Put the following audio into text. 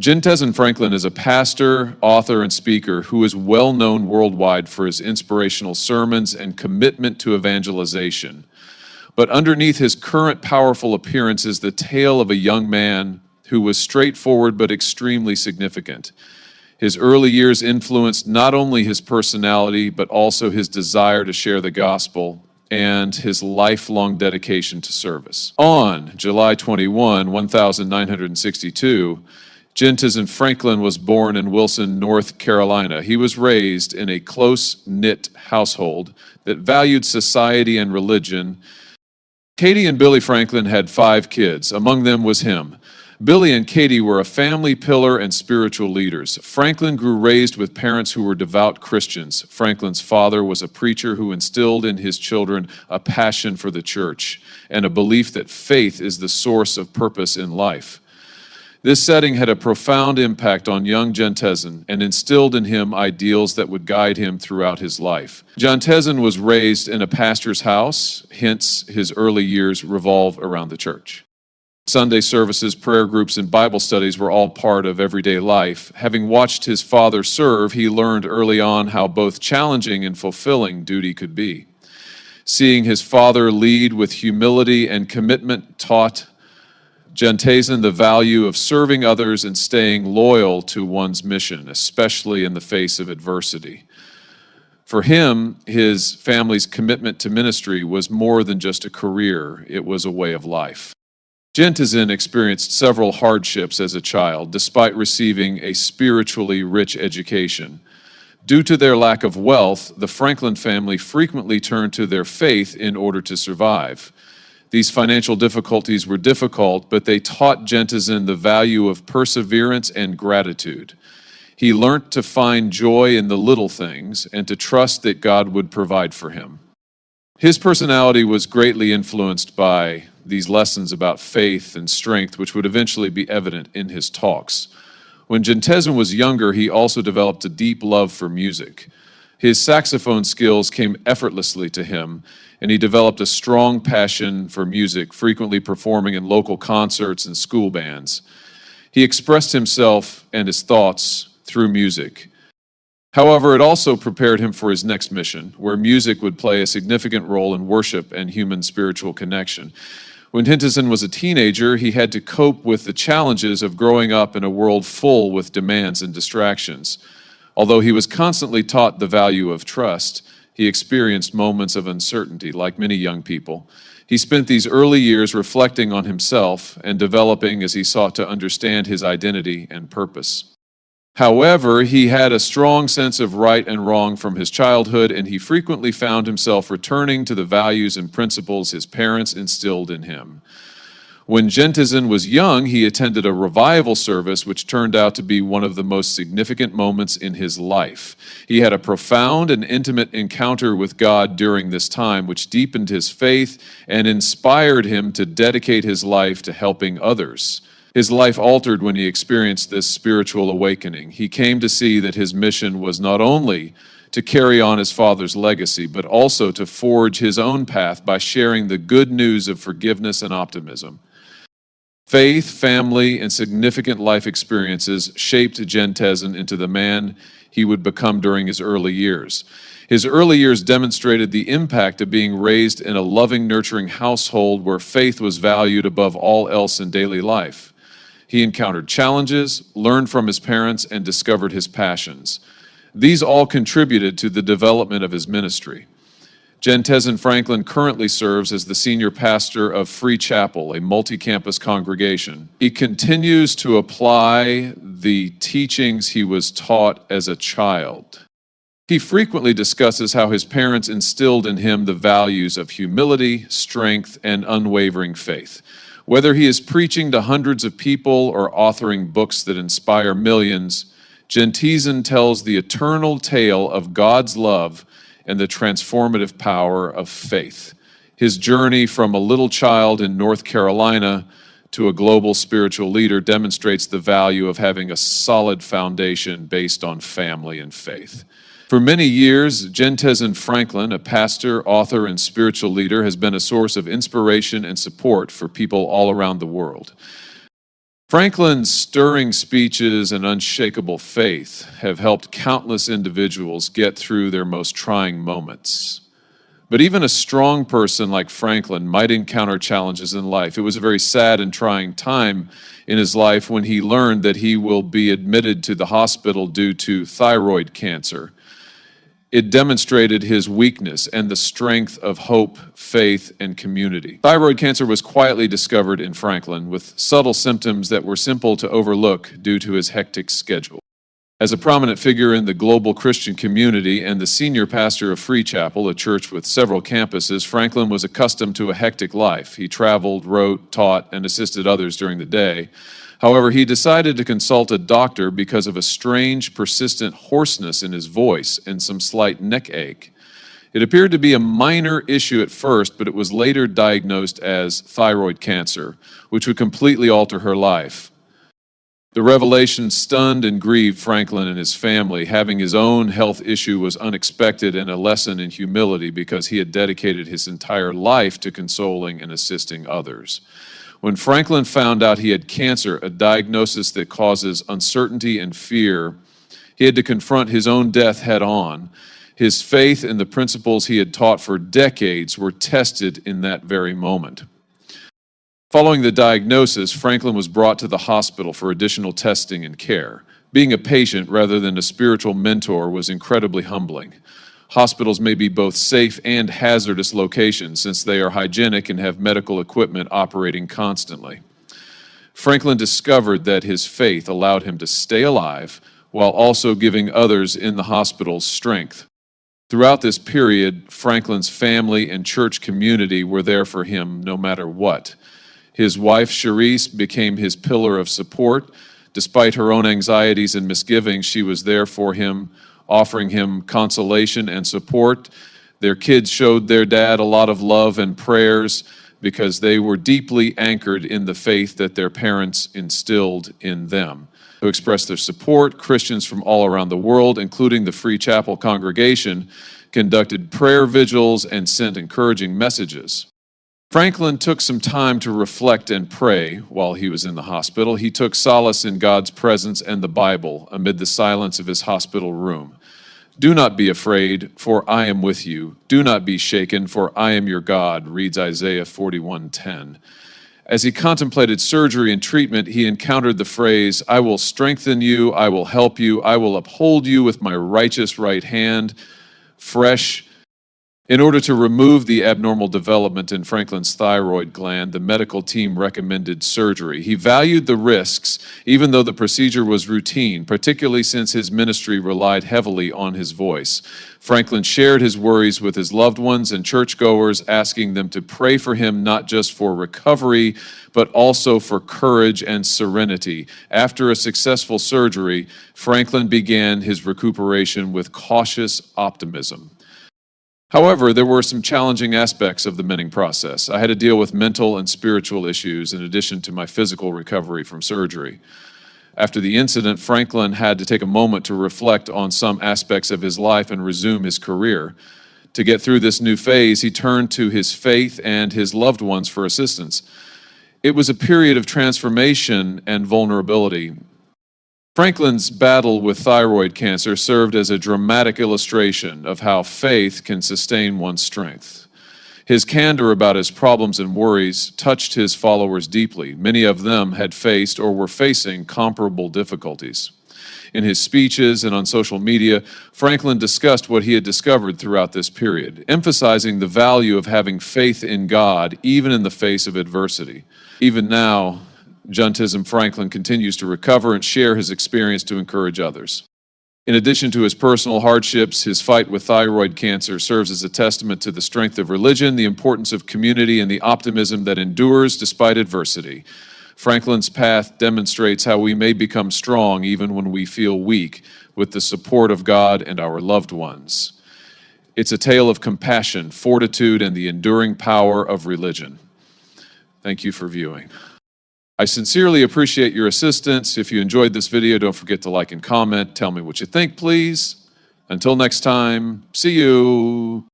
Jentezen Franklin is a pastor, author, and speaker who is well known worldwide for his inspirational sermons and commitment to evangelization. But underneath his current powerful appearance is the tale of a young man who was straightforward but extremely significant. His early years influenced not only his personality, but also his desire to share the gospel and his lifelong dedication to service. On July 21, 1962, Jentezen Franklin was born in Wilson, North Carolina. He was raised in a close-knit household that valued society and religion. Katie and Billy Franklin had 5 kids. Among them was him. Billy and Katie were a family pillar and spiritual leaders. Franklin grew raised with parents who were devout Christians. Franklin's father was a preacher who instilled in his children a passion for the church and a belief that faith is the source of purpose in life. This setting had a profound impact on young Jentezen and instilled in him ideals that would guide him throughout his life. Jentezen was raised in a pastor's house, hence his early years revolve around the church. Sunday services, prayer groups, and Bible studies were all part of everyday life. Having watched his father serve, he learned early on how both challenging and fulfilling duty could be. Seeing his father lead with humility and commitment taught Jentezen the value of serving others and staying loyal to one's mission, especially in the face of adversity. For him, his family's commitment to ministry was more than just a career, it was a way of life. Jentezen experienced several hardships as a child, despite receiving a spiritually rich education. Due to their lack of wealth, the Franklin family frequently turned to their faith in order to survive. These financial difficulties were difficult, but they taught Jentezen the value of perseverance and gratitude. He learned to find joy in the little things and to trust that God would provide for him. His personality was greatly influenced by these lessons about faith and strength, which would eventually be evident in his talks. When Jentezen was younger, he also developed a deep love for music. His saxophone skills came effortlessly to him, and he developed a strong passion for music, frequently performing in local concerts and school bands. He expressed himself and his thoughts through music. However, it also prepared him for his next mission, where music would play a significant role in worship and human spiritual connection. When Jentezen was a teenager, he had to cope with the challenges of growing up in a world full with demands and distractions. Although he was constantly taught the value of trust, he experienced moments of uncertainty, like many young people. He spent these early years reflecting on himself and developing as he sought to understand his identity and purpose. However, he had a strong sense of right and wrong from his childhood, and he frequently found himself returning to the values and principles his parents instilled in him. When Jentezen was young, he attended a revival service which turned out to be one of the most significant moments in his life. He had a profound and intimate encounter with God during this time, which deepened his faith and inspired him to dedicate his life to helping others. His life altered when he experienced this spiritual awakening. He came to see that his mission was not only to carry on his father's legacy, but also to forge his own path by sharing the good news of forgiveness and optimism. Faith, family, and significant life experiences shaped Jentezen into the man he would become during his early years. His early years demonstrated the impact of being raised in a loving, nurturing household where faith was valued above all else in daily life. He encountered challenges, learned from his parents, and discovered his passions. These all contributed to the development of his ministry. Jentezen Franklin currently serves as the senior pastor of Free Chapel, a multi-campus congregation. He continues to apply the teachings he was taught as a child. He frequently discusses how his parents instilled in him the values of humility, strength, and unwavering faith. Whether he is preaching to hundreds of people or authoring books that inspire millions, Jentezen tells the eternal tale of God's love and the transformative power of faith. His journey from a little child in North Carolina to a global spiritual leader demonstrates the value of having a solid foundation based on family and faith. For many years, Jentezen Franklin, a pastor, author, and spiritual leader, has been a source of inspiration and support for people all around the world. Franklin's stirring speeches and unshakable faith have helped countless individuals get through their most trying moments. But even a strong person like Franklin might encounter challenges in life. It was a very sad and trying time in his life when he learned that he will be admitted to the hospital due to thyroid cancer. It demonstrated his weakness and the strength of hope, faith, and community. Thyroid cancer was quietly discovered in Franklin with subtle symptoms that were simple to overlook due to his hectic schedule. As a prominent figure in the global Christian community and the senior pastor of Free Chapel, a church with several campuses, Franklin was accustomed to a hectic life. He traveled, wrote, taught, and assisted others during the day. However, he decided to consult a doctor because of a strange, persistent hoarseness in his voice and some slight neck ache. It appeared to be a minor issue at first, but it was later diagnosed as thyroid cancer, which would completely alter her life. The revelation stunned and grieved Franklin and his family. Having his own health issue was unexpected and a lesson in humility because he had dedicated his entire life to consoling and assisting others. When Franklin found out he had cancer, a diagnosis that causes uncertainty and fear, he had to confront his own death head on. His faith and the principles he had taught for decades were tested in that very moment. Following the diagnosis, Franklin was brought to the hospital for additional testing and care. Being a patient rather than a spiritual mentor was incredibly humbling. Hospitals may be both safe and hazardous locations since they are hygienic and have medical equipment operating constantly. Franklin discovered that his faith allowed him to stay alive while also giving others in the hospital strength. Throughout this period, Franklin's family and church community were there for him no matter what. His wife, Cherise, became his pillar of support. Despite her own anxieties and misgivings, she was there for him, offering him consolation and support. Their kids showed their dad a lot of love and prayers because they were deeply anchored in the faith that their parents instilled in them. To express their support, Christians from all around the world, including the Free Chapel congregation, conducted prayer vigils and sent encouraging messages. Franklin took some time to reflect and pray while he was in the hospital. He took solace in God's presence and the Bible amid the silence of his hospital room. "Do not be afraid, for I am with you. Do not be shaken, for I am your God," reads Isaiah 41:10. As he contemplated surgery and treatment, he encountered the phrase, "I will strengthen you, I will help you, I will uphold you with my righteous right hand," fresh. In order to remove the abnormal development in Franklin's thyroid gland, the medical team recommended surgery. He valued the risks, even though the procedure was routine, particularly since his ministry relied heavily on his voice. Franklin shared his worries with his loved ones and churchgoers, asking them to pray for him not just for recovery, but also for courage and serenity. After a successful surgery, Franklin began his recuperation with cautious optimism. However, there were some challenging aspects of the mending process. I had to deal with mental and spiritual issues in addition to my physical recovery from surgery. After the incident, Franklin had to take a moment to reflect on some aspects of his life and resume his career. To get through this new phase, he turned to his faith and his loved ones for assistance. It was a period of transformation and vulnerability. Franklin's battle with thyroid cancer served as a dramatic illustration of how faith can sustain one's strength. His candor about his problems and worries touched his followers deeply. Many of them had faced or were facing comparable difficulties. In his speeches and on social media, Franklin discussed what he had discovered throughout this period, emphasizing the value of having faith in God even in the face of adversity. Even now, Jentezen Franklin continues to recover and share his experience to encourage others. In addition to his personal hardships, his fight with thyroid cancer serves as a testament to the strength of religion, the importance of community, and the optimism that endures despite adversity. Franklin's path demonstrates how we may become strong even when we feel weak, with the support of God and our loved ones. It's a tale of compassion, fortitude, and the enduring power of religion. Thank you for viewing. I sincerely appreciate your assistance. If you enjoyed this video, don't forget to like and comment. Tell me what you think, please. Until next time, see you.